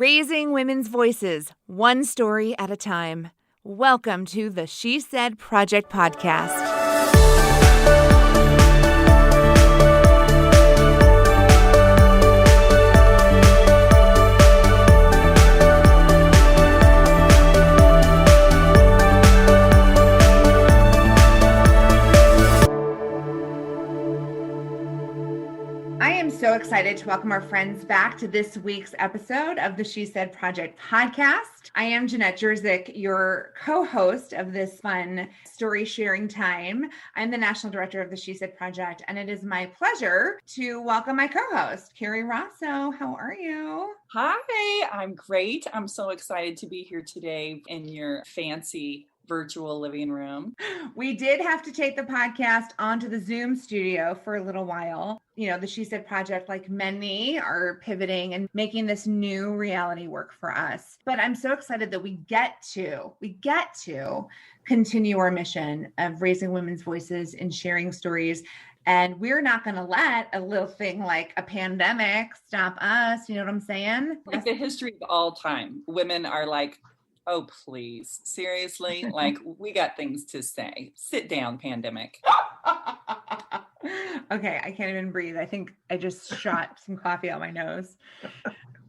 Raising women's voices, one story at a time. Welcome to the She Said Project podcast. I am so excited to welcome our friends back to this week's episode of the She Said Project podcast. I am Jeanette Jerzyk, your co-host of this fun story sharing time. I'm the National Director of the She Said Project, and it is my pleasure to welcome my co-host, Carrie Rosso. How are you? Hi, I'm great. I'm so excited to be here today in your fancy virtual living room. We did have to take the podcast onto the Zoom studio for a little while. You know, the She Said Project, like many, are pivoting and making this new reality work for us. But I'm so excited that we get to continue our mission of raising women's voices and sharing stories. And we're not going to let a little thing like a pandemic stop us. You know what I'm saying? Like the history of all time, women are like, oh, please, seriously? Like, we got things to say. Sit down, pandemic. Okay, I can't even breathe. I think I just shot some coffee out my nose.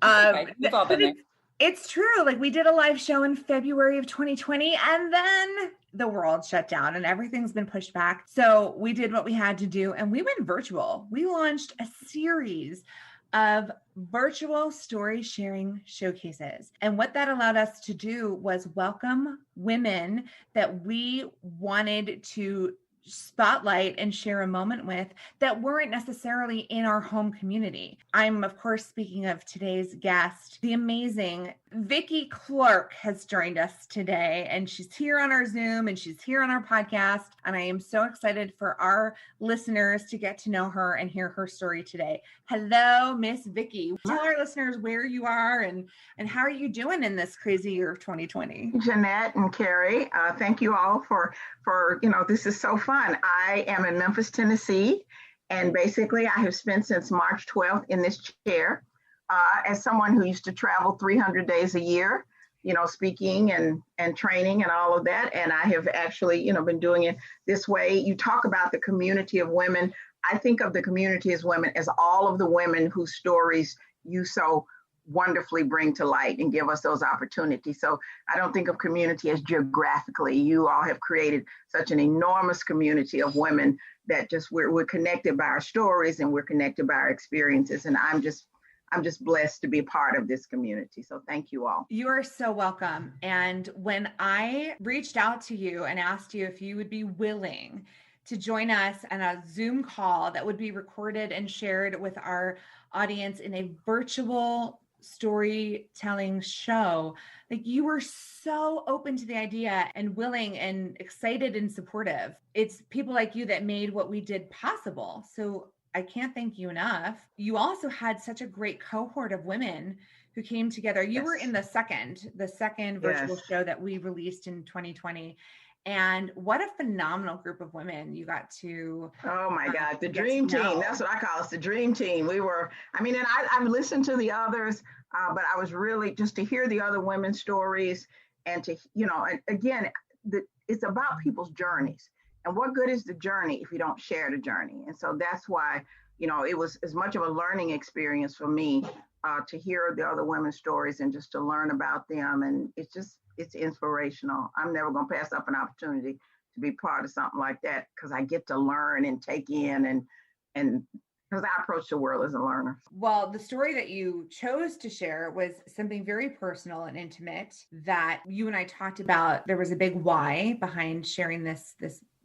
Okay, we've all been there. It's true. Like, we did a live show in February of 2020, and then the world shut down and everything's been pushed back. So we did what we had to do, and we went virtual. We launched a series of virtual story sharing showcases. And what that allowed us to do was welcome women that we wanted to spotlight and share a moment with that weren't necessarily in our home community. I'm, of course, speaking of today's guest, the amazing Vicki Clark has joined us today, and she's here on our Zoom and she's here on our podcast. And I am so excited for our listeners to get to know her and hear her story today. Hello, Miss Vicki. Tell our listeners where you are and how are you doing in this crazy year of 2020? Jeanette and Carrie, thank you all for, this is so fun. I am in Memphis, Tennessee, and basically I have spent since March 12th in this chair as someone who used to travel 300 days a year, speaking and training and all of that. And I have actually, been doing it this way. You talk about the community of women. I think of the community as women as all of the women whose stories you so wonderfully bring to light and give us those opportunities. So I don't think of community as geographically. You all have created such an enormous community of women that just we're connected by our stories and we're connected by our experiences. And I'm just blessed to be a part of this community. So thank you all. You are so welcome. And when I reached out to you and asked you if you would be willing to join us on a Zoom call that would be recorded and shared with our audience in a virtual storytelling show, like, you were so open to the idea and willing and excited and supportive. It's people like you that made what we did possible. So I can't thank you enough. You also had such a great cohort of women who came together. You were in the second virtual show that we released in 2020. And what a phenomenal group of women you got to. Oh my God, the dream team. That's what I call us, the dream team. We were, and I've listened to the others, but I was really just to hear the other women's stories and to, again, it's about people's journeys. And what good is the journey if you don't share the journey? And so that's why, it was as much of a learning experience for me to hear the other women's stories and just to learn about them. And it's inspirational. I'm never going to pass up an opportunity to be part of something like that because I get to learn and take in and because I approach the world as a learner. Well, the story that you chose to share was something very personal and intimate that you and I talked about. There was a big why behind sharing this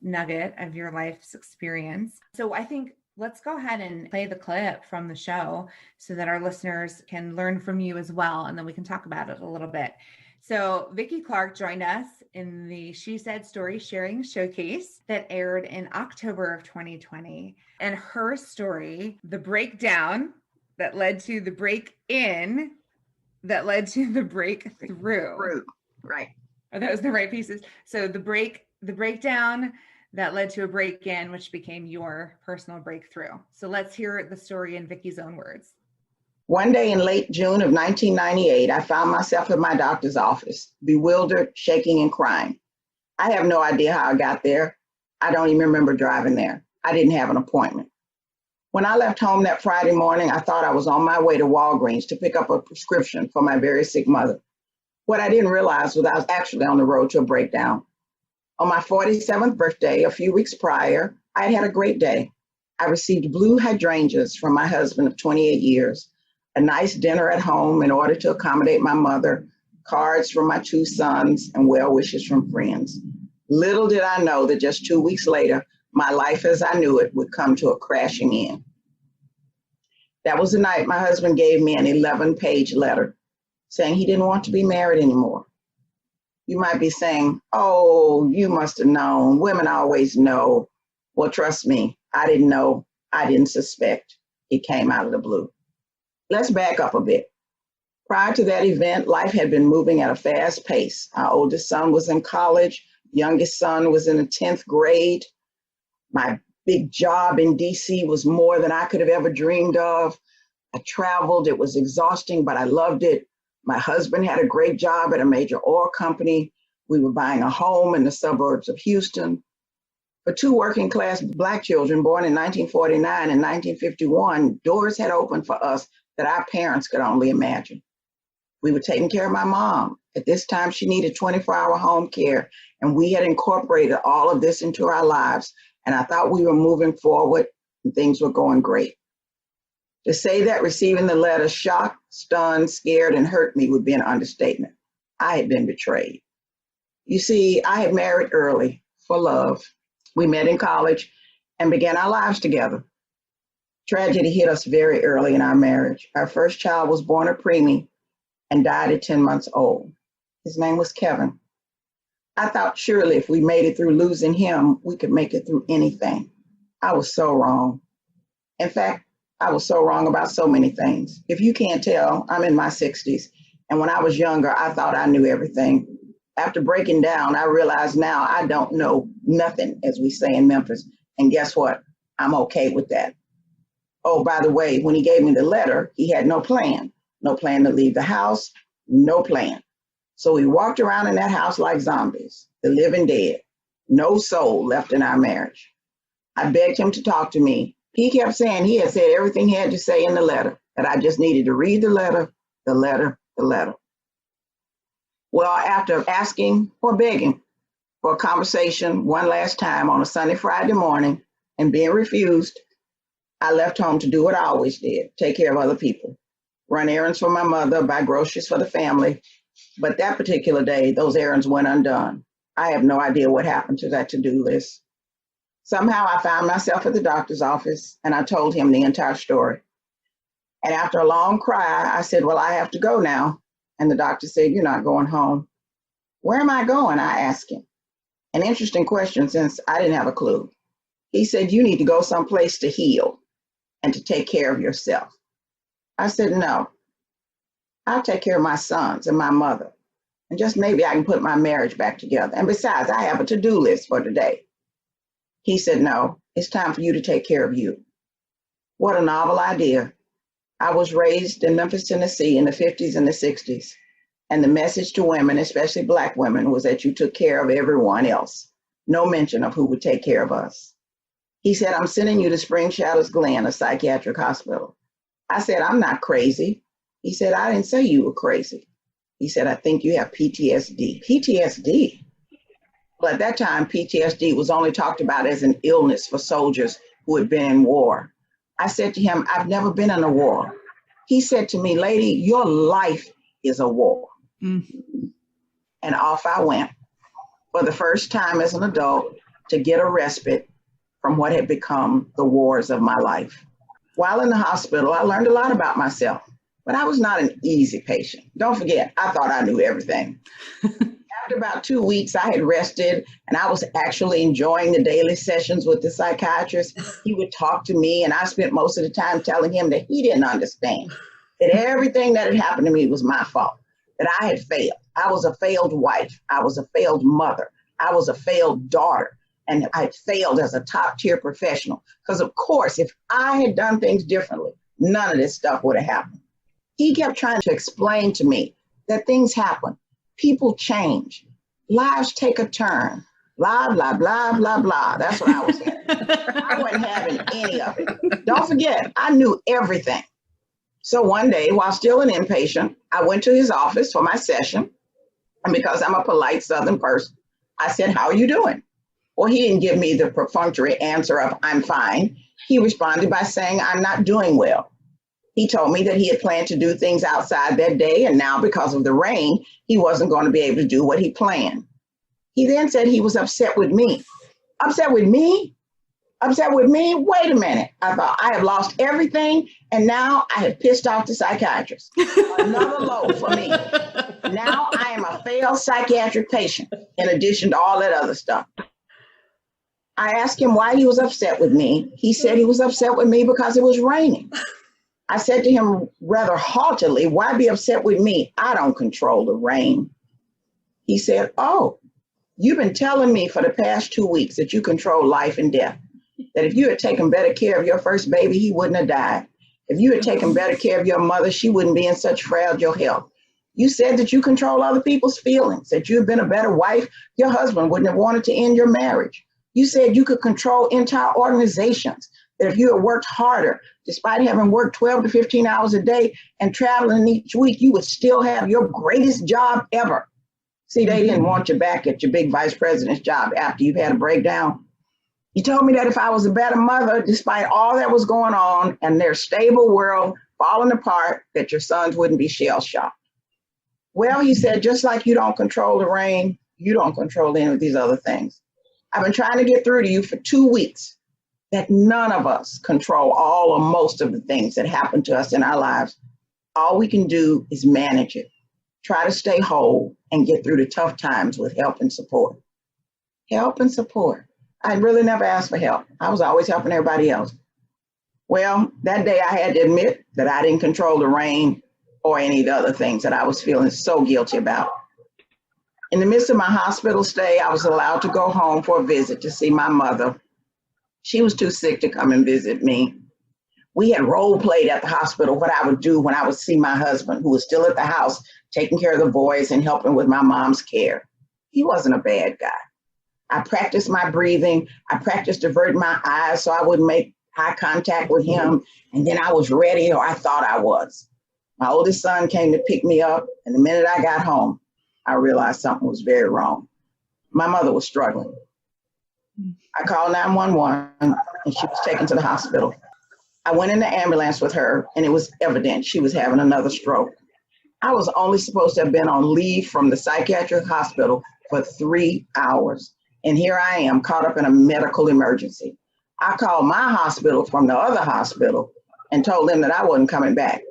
nugget of your life's experience. So I think let's go ahead and play the clip from the show so that our listeners can learn from you as well. And then we can talk about it a little bit. So Vicki Clark joined us in the She Said Story Sharing Showcase that aired in October of 2020. And her story, the breakdown that led to the break-in, that led to the breakthrough. Right. Are those the right pieces? So the breakdown that led to a break-in, which became your personal breakthrough. So let's hear the story in Vicki's own words. One day in late June of 1998, I found myself at my doctor's office, bewildered, shaking, and crying. I have no idea how I got there. I don't even remember driving there. I didn't have an appointment. When I left home that Friday morning, I thought I was on my way to Walgreens to pick up a prescription for my very sick mother. What I didn't realize was I was actually on the road to a breakdown. On my 47th birthday, a few weeks prior, I had a great day. I received blue hydrangeas from my husband of 28 years, a nice dinner at home in order to accommodate my mother, cards from my two sons, and well wishes from friends. Little did I know that just 2 weeks later, my life as I knew it would come to a crashing end. That was the night my husband gave me an 11-page letter saying he didn't want to be married anymore. You might be saying, oh, you must have known. Women always know. Well, trust me, I didn't know. I didn't suspect. It came out of the blue. Let's back up a bit. Prior to that event, life had been moving at a fast pace. Our oldest son was in college. Youngest son was in the 10th grade. My big job in DC was more than I could have ever dreamed of. I traveled. It was exhausting, but I loved it. My husband had a great job at a major oil company. We were buying a home in the suburbs of Houston. For two working class Black children born in 1949 and 1951, doors had opened for us that our parents could only imagine. We were taking care of my mom. At this time, she needed 24-hour home care, and we had incorporated all of this into our lives. And I thought we were moving forward and things were going great. To say that receiving the letter shocked, stunned, scared, and hurt me would be an understatement. I had been betrayed. You see, I had married early for love. We met in college and began our lives together. Tragedy hit us very early in our marriage. Our first child was born a preemie and died at 10 months old. His name was Kevin. I thought surely if we made it through losing him, we could make it through anything. I was so wrong. In fact, I was so wrong about so many things. If you can't tell, I'm in my 60s. And when I was younger, I thought I knew everything. After breaking down, I realize now I don't know nothing, as we say in Memphis. And guess what? I'm okay with that. Oh, by the way, when he gave me the letter, he had no plan to leave the house, no plan. So we walked around in that house like zombies, the living dead, no soul left in our marriage. I begged him to talk to me. He kept saying he had said everything he had to say in the letter, that I just needed to read the letter, the letter, the letter. Well, after asking or begging for a conversation one last time on a sunny Friday morning and being refused, I left home to do what I always did, take care of other people, run errands for my mother, buy groceries for the family. But that particular day, those errands went undone. I have no idea what happened to that to-do list. Somehow I found myself at the doctor's office and I told him the entire story. And after a long cry, I said, well, I have to go now. And the doctor said, you're not going home. Where am I going? I asked him. An interesting question since I didn't have a clue. He said, you need to go someplace to heal and to take care of yourself. I said, no, I'll take care of my sons and my mother. And just maybe I can put my marriage back together. And besides, I have a to-do list for today. He said, no, it's time for you to take care of you. What a novel idea. I was raised in Memphis, Tennessee in the 50s and the 60s. And the message to women, especially Black women, was that you took care of everyone else. No mention of who would take care of us. He said, I'm sending you to Spring Shadows Glen, a psychiatric hospital. I said, I'm not crazy. He said, I didn't say you were crazy. He said, I think you have PTSD. PTSD? Well, at that time, PTSD was only talked about as an illness for soldiers who had been in war. I said to him, I've never been in a war. He said to me, lady, your life is a war. Mm-hmm. And off I went for the first time as an adult to get a respite from what had become the wars of my life. While in the hospital, I learned a lot about myself, but I was not an easy patient. Don't forget, I thought I knew everything. After about 2 weeks, I had rested and I was actually enjoying the daily sessions with the psychiatrist. He would talk to me and I spent most of the time telling him that he didn't understand, that everything that had happened to me was my fault, that I had failed. I was a failed wife. I was a failed mother. I was a failed daughter. And I failed as a top tier professional. Because of course, if I had done things differently, none of this stuff would have happened. He kept trying to explain to me that things happen, people change, lives take a turn, blah, blah, blah, blah, blah. That's what I was saying. I wasn't having any of it. Don't forget, I knew everything. So one day, while still an inpatient, I went to his office for my session. And because I'm a polite Southern person, I said, "How are you doing?" Well, he didn't give me the perfunctory answer of "I'm fine." He responded by saying, "I'm not doing well." He told me that he had planned to do things outside that day, and now because of the rain, he wasn't going to be able to do what he planned. He then said he was upset with me. Upset with me? Upset with me? Wait a minute. I thought, I have lost everything, and now I have pissed off the psychiatrist. Another low for me. Now I am a failed psychiatric patient, in addition to all that other stuff. I asked him why he was upset with me. He said he was upset with me because it was raining. I said to him rather haughtily, "Why be upset with me? I don't control the rain." He said, "Oh, you've been telling me for the past 2 weeks that you control life and death, that if you had taken better care of your first baby, he wouldn't have died. If you had taken better care of your mother, she wouldn't be in such fragile health. You said that you control other people's feelings, that you had been a better wife, your husband wouldn't have wanted to end your marriage. You said you could control entire organizations, that if you had worked harder, despite having worked 12 to 15 hours a day and traveling each week, you would still have your greatest job ever." See, they didn't want you back at your big vice president's job after you've had a breakdown. He told me that if I was a better mother, despite all that was going on and their stable world falling apart, that your sons wouldn't be shell-shocked. Well, he said, just like you don't control the rain, you don't control any of these other things. I've been trying to get through to you for 2 weeks that none of us control all or most of the things that happen to us in our lives. All we can do is manage it, try to stay whole, and get through the tough times with help and support. Help and support. I really never asked for help. I was always helping everybody else. Well, that day I had to admit that I didn't control the rain or any of the other things that I was feeling so guilty about. In the midst of my hospital stay, I was allowed to go home for a visit to see my mother. She was too sick to come and visit me. We had role played at the hospital what I would do when I would see my husband, who was still at the house, taking care of the boys and helping with my mom's care. He wasn't a bad guy. I practiced my breathing. I practiced averting my eyes so I wouldn't make eye contact with him. And then I was ready, or I thought I was. My oldest son came to pick me up, and the minute I got home, I realized something was very wrong. My mother was struggling. I called 911, and she was taken to the hospital. I went in the ambulance with her, and it was evident she was having another stroke. I was only supposed to have been on leave from the psychiatric hospital for 3 hours. And here I am caught up in a medical emergency. I called my hospital from the other hospital and told them that I wasn't coming back,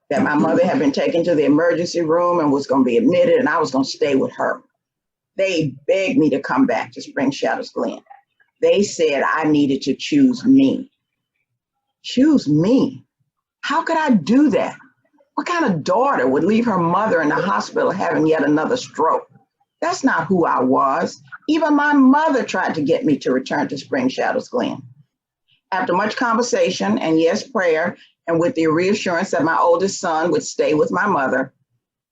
that my mother had been taken to the emergency room and was going to be admitted, and I was going to stay with her. They begged me to come back to Spring Shadows Glen. They said I needed to choose me. Choose me? How could I do that? What kind of daughter would leave her mother in the hospital having yet another stroke? That's not who I was. Even my mother tried to get me to return to Spring Shadows Glen. After much conversation and yes, prayer, and with the reassurance that my oldest son would stay with my mother,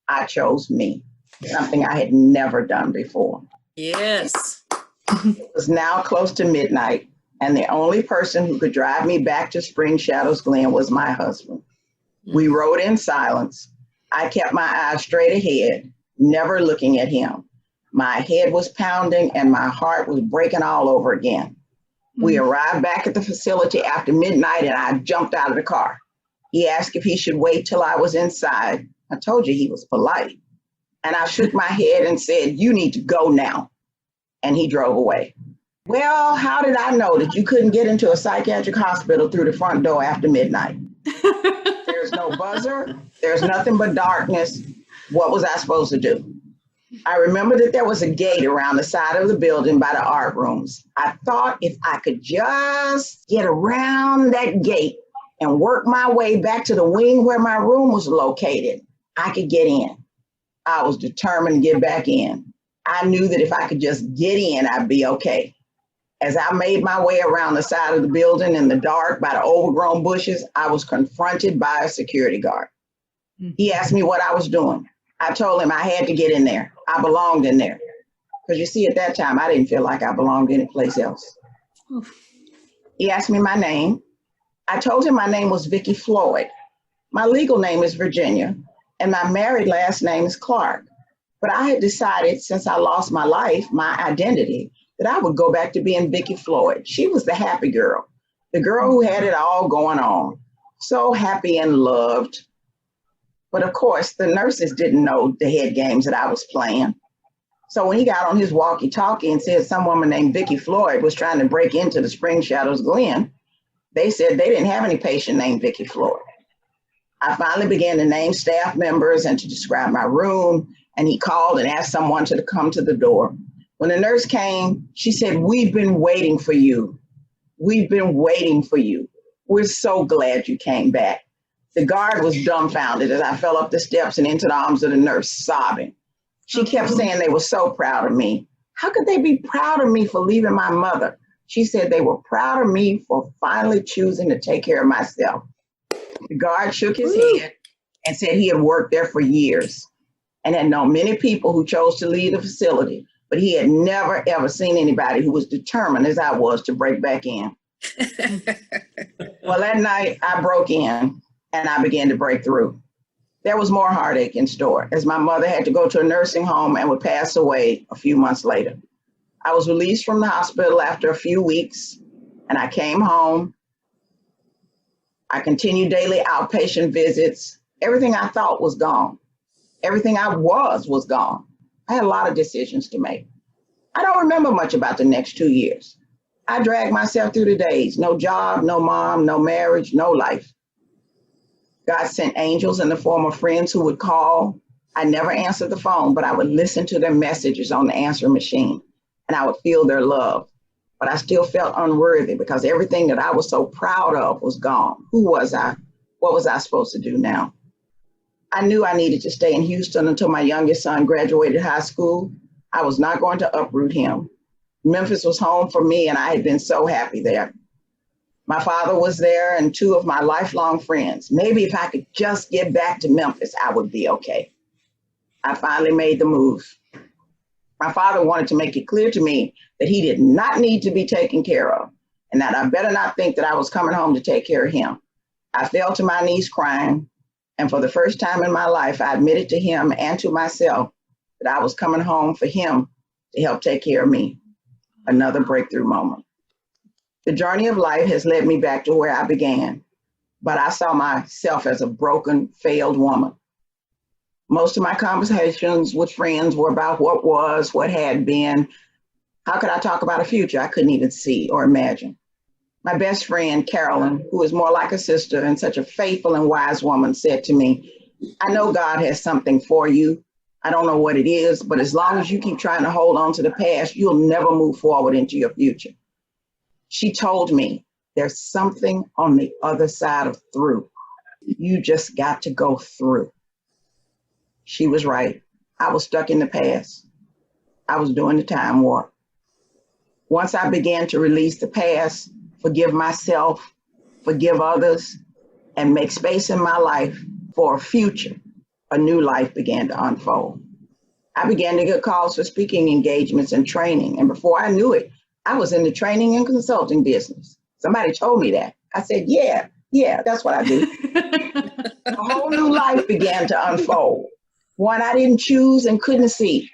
I chose me, something I had never done before. Yes. It was now close to midnight, and the only person who could drive me back to Spring Shadows Glen was my husband. We rode in silence. I kept my eyes straight ahead, never looking at him. My head was pounding and my heart was breaking all over again. We arrived back at the facility after midnight, and I jumped out of the car. He asked if he should wait till I was inside. I told you he was polite. And I shook my head and said, "You need to go now." And he drove away. Well, how did I know that you couldn't get into a psychiatric hospital through the front door after midnight? There's no buzzer. There's nothing but darkness. What was I supposed to do? I remember that there was a gate around the side of the building by the art rooms. I thought if I could just get around that gate and work my way back to the wing where my room was located, I could get in. I was determined to get back in. I knew that if I could just get in, I'd be okay. As I made my way around the side of the building in the dark by the overgrown bushes, I was confronted by a security guard. He asked me what I was doing. I told him I had to get in there. I belonged in there. Because you see, at that time, I didn't feel like I belonged anyplace else. He asked me my name. I told him my name was Vicki Floyd. My legal name is Virginia, and my married last name is Clark. But I had decided, since I lost my life, my identity, that I would go back to being Vicki Floyd. She was the happy girl, the girl who had it all going on, so happy and loved. But of course, the nurses didn't know the head games that I was playing. So when he got on his walkie-talkie and said some woman named Vicki Floyd was trying to break into the Spring Shadows Glen, they said they didn't have any patient named Vicki Floyd. I finally began to name staff members and to describe my room, and he called and asked someone to come to the door. When the nurse came, she said, "We've been waiting for you. We've been waiting for you. We're so glad you came back." The guard was dumbfounded as I fell up the steps and into the arms of the nurse, sobbing. She kept saying they were so proud of me. How could they be proud of me for leaving my mother? She said they were proud of me for finally choosing to take care of myself. The guard shook his head and said he had worked there for years and had known many people who chose to leave the facility, but he had never, ever seen anybody who was determined as I was to break back in. Well, that night I broke in and I began to break through. There was more heartache in store as my mother had to go to a nursing home and would pass away a few months later. I was released from the hospital after a few weeks and I came home. I continued daily outpatient visits. Everything I thought was gone. Everything I was gone. I had a lot of decisions to make. I don't remember much about the next 2 years. I dragged myself through the days. No job, no mom, no marriage, no life. God sent angels in the form of friends who would call. I never answered the phone, but I would listen to their messages on the answering machine, and I would feel their love. But I still felt unworthy because everything that I was so proud of was gone. Who was I? What was I supposed to do now? I knew I needed to stay in Houston until my youngest son graduated high school. I was not going to uproot him. Memphis was home for me, and I had been so happy there. My father was there and two of my lifelong friends. Maybe if I could just get back to Memphis, I would be okay. I finally made the move. My father wanted to make it clear to me that he did not need to be taken care of and that I better not think that I was coming home to take care of him. I fell to my knees crying, and for the first time in my life, I admitted to him and to myself that I was coming home for him to help take care of me. Another breakthrough moment. The journey of life has led me back to where I began, but I saw myself as a broken, failed woman. Most of my conversations with friends were about what was, what had been. How could I talk about a future I couldn't even see or imagine? My best friend, Carolyn, who is more like a sister and such a faithful and wise woman, said to me, "I know God has something for you. I don't know what it is, but as long as you keep trying to hold on to the past, you'll never move forward into your future." She told me, "There's something on the other side of through. You just got to go through." She was right. I was stuck in the past. I was doing the time warp. Once I began to release the past, forgive myself, forgive others, and make space in my life for a future, a new life began to unfold. I began to get calls for speaking engagements and training. And before I knew it, I was in the training and consulting business. Somebody told me that. I said, yeah, that's what I do. A whole new life began to unfold. One I didn't choose and couldn't see,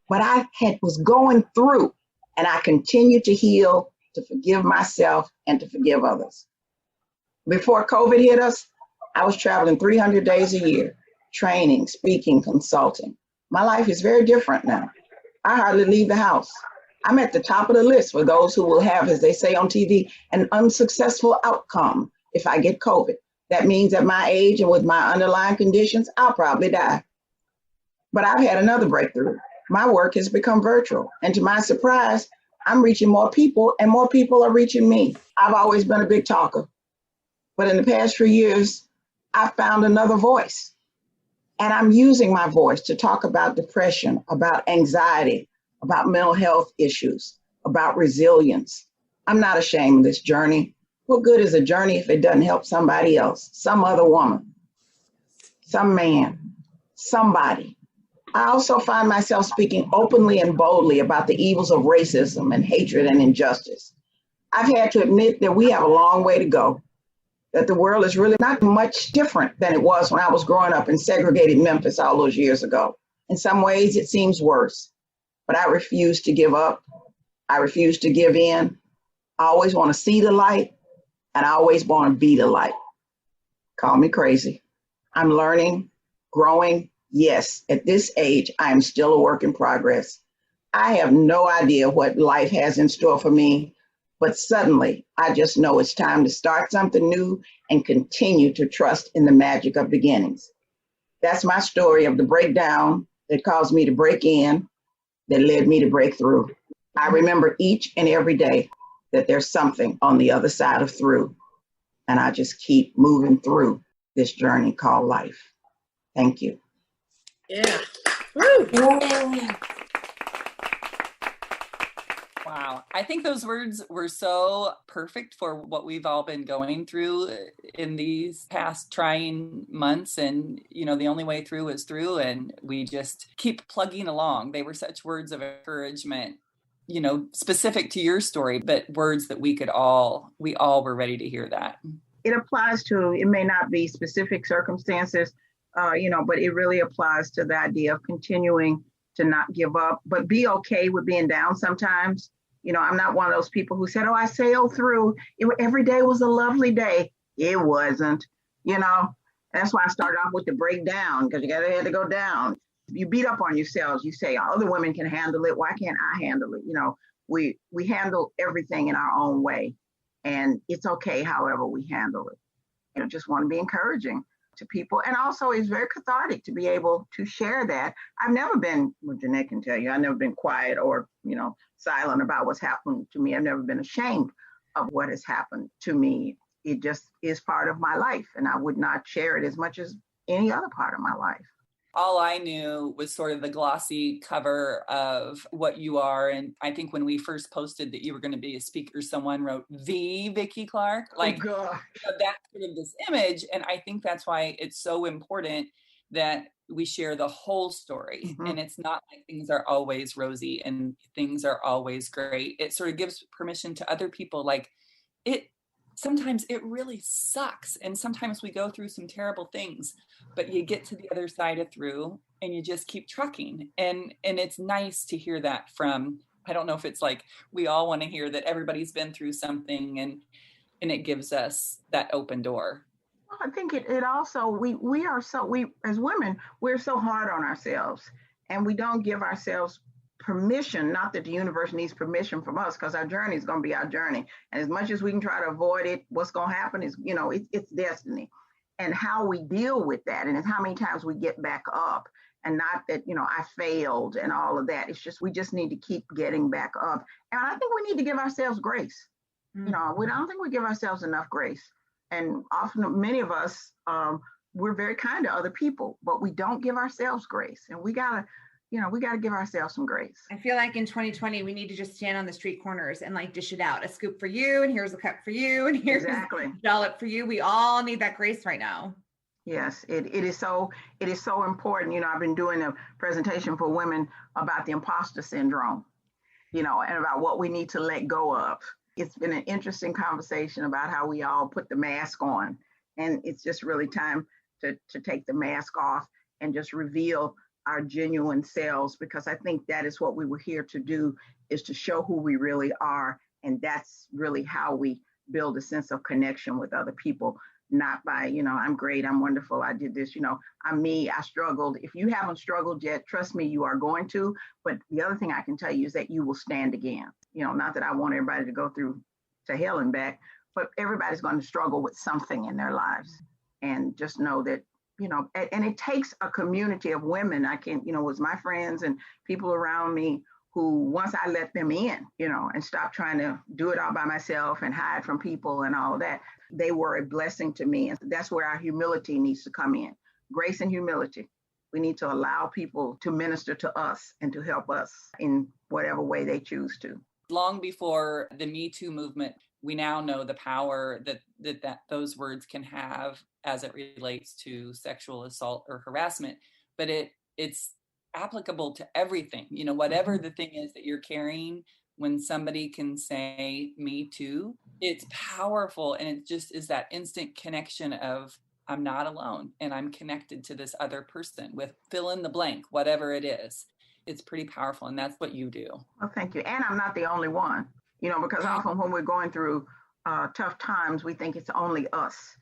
but was going through, and I continued to heal, to forgive myself, and to forgive others. Before COVID hit us, I was traveling 300 days a year, training, speaking, consulting. My life is very different now. I hardly leave the house. I'm at the top of the list for those who will have, as they say on TV, an unsuccessful outcome if I get COVID. That means at my age and with my underlying conditions, I'll probably die. But I've had another breakthrough. My work has become virtual. And to my surprise, I'm reaching more people and more people are reaching me. I've always been a big talker. But in the past few years, I've found another voice. And I'm using my voice to talk about depression, about anxiety, about mental health issues, about resilience. I'm not ashamed of this journey. What good is a journey if it doesn't help somebody else, some other woman? some man, somebody. I also find myself speaking openly and boldly about the evils of racism and hatred and injustice. I've had to admit that we have a long way to go, that the world is really not much different than it was when I was growing up in segregated Memphis all those years ago. In some ways, it seems worse, but I refuse to give up. I refuse to give in. I always want to see the light, and I always want to be the light. Call me crazy. I'm learning, growing. Yes, at this age, I am still a work in progress. I have no idea what life has in store for me, but suddenly I just know it's time to start something new and continue to trust in the magic of beginnings. That's my story of the breakdown that caused me to break in, that led me to break through. I remember each and every day that there's something on the other side of through, and I just keep moving through this journey called life. Thank you. Yeah. Woo. Yeah. Wow. I think those words were so perfect for what we've all been going through in these past trying months. And, the only way through is through, and we just keep plugging along. They were such words of encouragement, specific to your story, but words that we all were ready to hear that. It applies to, it may not be specific circumstances, but it really applies to the idea of continuing to not give up, but be okay with being down sometimes. I'm not one of those people who said, oh, I sailed through. Every day was a lovely day. It wasn't, That's why I started off with the breakdown, because you had to go down. You beat up on yourselves. You say, other women can handle it. Why can't I handle it? We handle everything in our own way. And it's okay however we handle it. Just want to be encouraging to people. And also it's very cathartic to be able to share that. I've never been, well, Jeanette can tell you, I've never been quiet or, silent about what's happened to me. I've never been ashamed of what has happened to me. It just is part of my life. And I would not share it as much as any other part of my life. All I knew was sort of the glossy cover of what you are. And I think when we first posted that you were going to be a speaker, someone wrote the Vicki Clark, that's sort of this image. And I think that's why it's so important that we share the whole story. Mm-hmm. And it's not like things are always rosy and things are always great. It sort of gives permission to other people. Like sometimes it really sucks. And sometimes we go through some terrible things, but you get to the other side of through and you just keep trucking. And it's nice to hear that from, I don't know if it's like, we all want to hear that everybody's been through something and it gives us that open door. I think it also, we as women, we're so hard on ourselves and we don't give ourselves permission, not that the universe needs permission from us, because our journey is going to be our journey. And as much as we can try to avoid it, what's going to happen is, it's destiny. And how we deal with that, and it's how many times we get back up, and not that, I failed and all of that. It's just, we just need to keep getting back up. And I think we need to give ourselves grace. Mm-hmm. I don't think we give ourselves enough grace. And often, many of us, we're very kind to other people, but we don't give ourselves grace. And we gotta give ourselves some grace. I feel like in 2020, we need to just stand on the street corners and dish it out. A scoop for you, and here's a cup for you, and here's a dollop for you. We all need that grace right now. Yes, it is so important. I've been doing a presentation for women about the imposter syndrome, and about what we need to let go of. It's been an interesting conversation about how we all put the mask on, and it's just really time to take the mask off and just reveal our genuine selves, because I think that is what we were here to do, is to show who we really are. And that's really how we build a sense of connection with other people, not by, I'm great, I'm wonderful, I did this, I'm me, I struggled. If you haven't struggled yet, trust me, you are going to. But the other thing I can tell you is that you will stand again. Not that I want everybody to go through to hell and back, but everybody's going to struggle with something in their lives. And just know that, and it takes a community of women. I can, with my friends and people around me who, once I let them in, and stop trying to do it all by myself and hide from people and all of that, they were a blessing to me. And that's where our humility needs to come in. Grace and humility. We need to allow people to minister to us and to help us in whatever way they choose to. Long before the Me Too movement, we now know the power that those words can have as it relates to sexual assault or harassment, but it's applicable to everything, whatever the thing is that you're carrying. When somebody can say me too, it's powerful. And it just is that instant connection of I'm not alone and I'm connected to this other person with fill in the blank, whatever it is. It's pretty powerful. And that's what you do. Well, thank you. And I'm not the only one, because often when we're going through tough times, we think it's only us,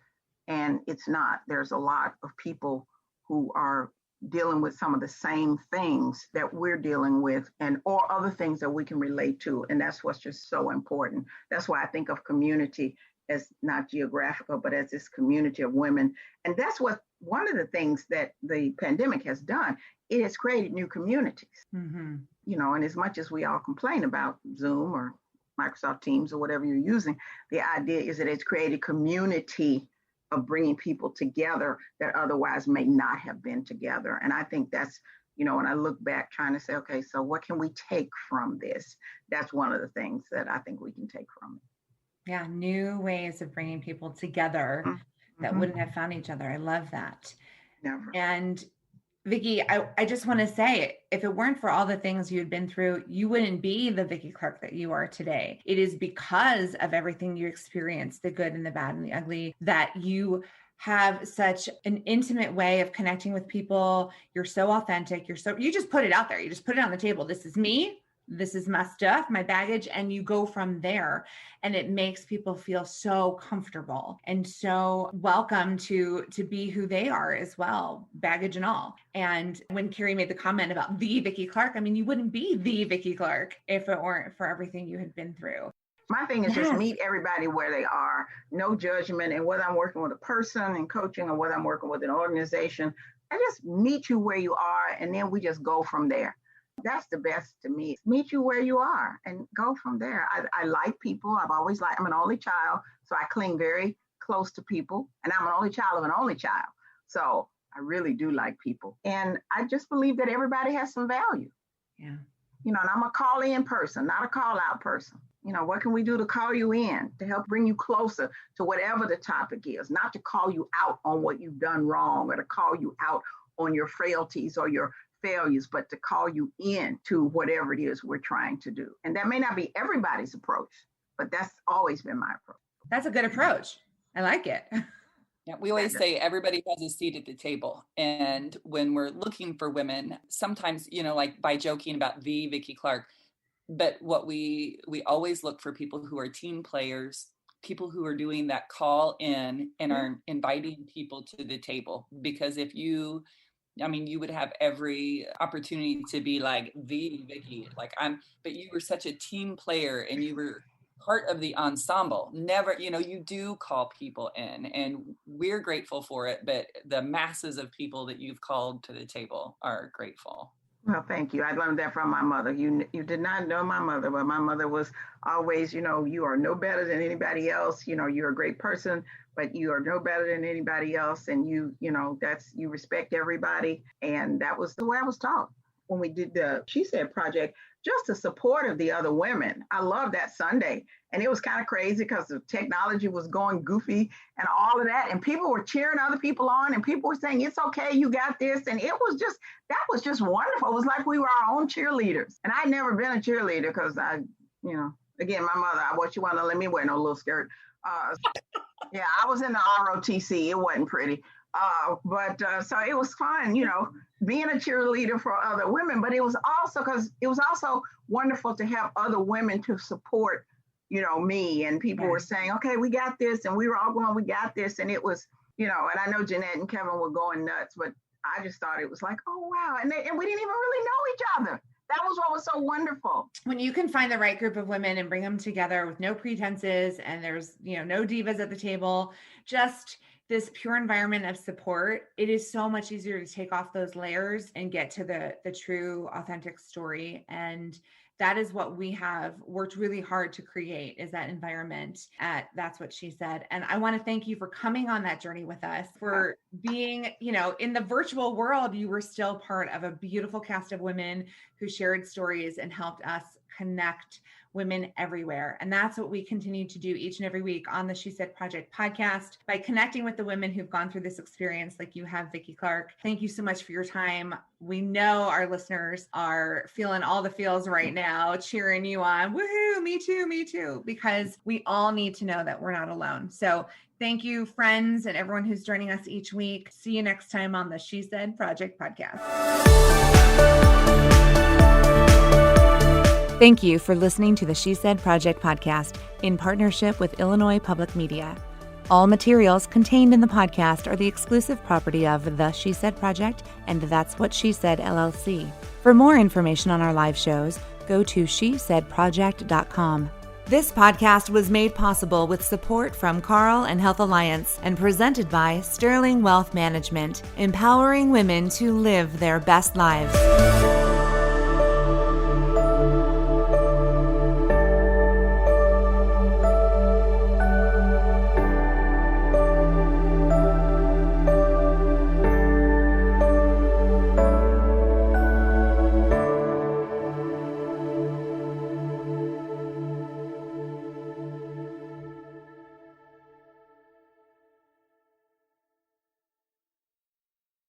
and it's not. There's a lot of people who are dealing with some of the same things that we're dealing with, and or other things that we can relate to. And that's what's just so important. That's why I think of community as not geographical, but as this community of women. And that's what one of the things that the pandemic has done. It has created new communities. Mm-hmm. And as much as we all complain about Zoom or Microsoft Teams or whatever you're using, the idea is that it's created community of bringing people together that otherwise may not have been together. And I think that's, when I look back trying to say, okay, so what can we take from this? That's one of the things that I think we can take from it. Yeah, new ways of bringing people together that wouldn't have found each other. I love that. Never. And Vicki, I just want to say, if it weren't for all the things you had been through, you wouldn't be the Vicki Clark that you are today. It is because of everything you experienced, the good and the bad and the ugly, that you have such an intimate way of connecting with people. You're so authentic. You just put it out there. You just put it on the table. This is me. This is my stuff, my baggage, and you go from there. And it makes people feel so comfortable and so welcome to be who they are as well, baggage and all. And when Carrie made the comment about the Vicki Clark, I mean, you wouldn't be the Vicki Clark if it weren't for everything you had been through. My thing is just meet everybody where they are, no judgment. And whether I'm working with a person and coaching or whether I'm working with an organization, I just meet you where you are. And then we just go from there. That's the best to me. Meet you where you are and go from there. I like people. I'm an only child, so I cling very close to people. And I'm an only child of an only child. So I really do like people. And I just believe that everybody has some value. Yeah. And I'm a call-in person, not a call-out person. What can we do to call you in, to help bring you closer to whatever the topic is, not to call you out on what you've done wrong or to call you out on your frailties or your failures, but to call you in to whatever it is we're trying to do. And that may not be everybody's approach, but that's always been my approach. That's a good approach. I like it. Yeah, we always say everybody has a seat at the table. And when we're looking for women, sometimes, like by joking about the Vicki Clark, but what we always look for people who are team players, people who are doing that call in and are inviting people to the table. Because you would have every opportunity to be like the Vicki, but you were such a team player and you were part of the ensemble. Never, you do call people in and we're grateful for it, but the masses of people that you've called to the table are grateful. Well, thank you. I learned that from my mother. You did not know my mother, but my mother was always, you are no better than anybody else. You're a great person, but you are no better than anybody else. And you respect everybody. And that was the way I was taught when we did the She Said project, just the support of the other women. I love that Sunday. And it was kind of crazy because the technology was going goofy and all of that. And people were cheering other people on and people were saying, it's okay, you got this. And that was just wonderful. It was like we were our own cheerleaders. And I'd never been a cheerleader because again, my mother, what you want to let me wear no little skirt. Yeah, I was in the ROTC. It wasn't pretty. So it was fun, being a cheerleader for other women, but it was also wonderful to have other women to support, me, and people were saying, okay, we got this. And we were all going, we got this. And it was, and I know Jeanette and Kevin were going nuts, but I just thought it was like, oh, wow. And we didn't even really know each other. That was what was so wonderful. When you can find the right group of women and bring them together with no pretenses and there's, no divas at the table, just this pure environment of support, it is so much easier to take off those layers and get to the true, authentic story. And that is what we have worked really hard to create, is that environment at That's What She Said. And I want to thank you for coming on that journey with us, for being, in the virtual world, you were still part of a beautiful cast of women who shared stories and helped us connect women everywhere. And that's what we continue to do each and every week on the She Said Project podcast, by connecting with the women who've gone through this experience like you have, Vicki Clark. Thank you so much for your time. We know our listeners are feeling all the feels right now, cheering you on. Woohoo, me too, me too, because we all need to know that we're not alone. So thank you, friends, and everyone who's joining us each week. See you next time on the She Said Project podcast. Thank you for listening to the She Said Project podcast in partnership with Illinois Public Media. All materials contained in the podcast are the exclusive property of The She Said Project and That's What She Said, LLC. For more information on our live shows, go to shesaidproject.com. This podcast was made possible with support from Carl and Health Alliance and presented by Sterling Wealth Management, empowering women to live their best lives.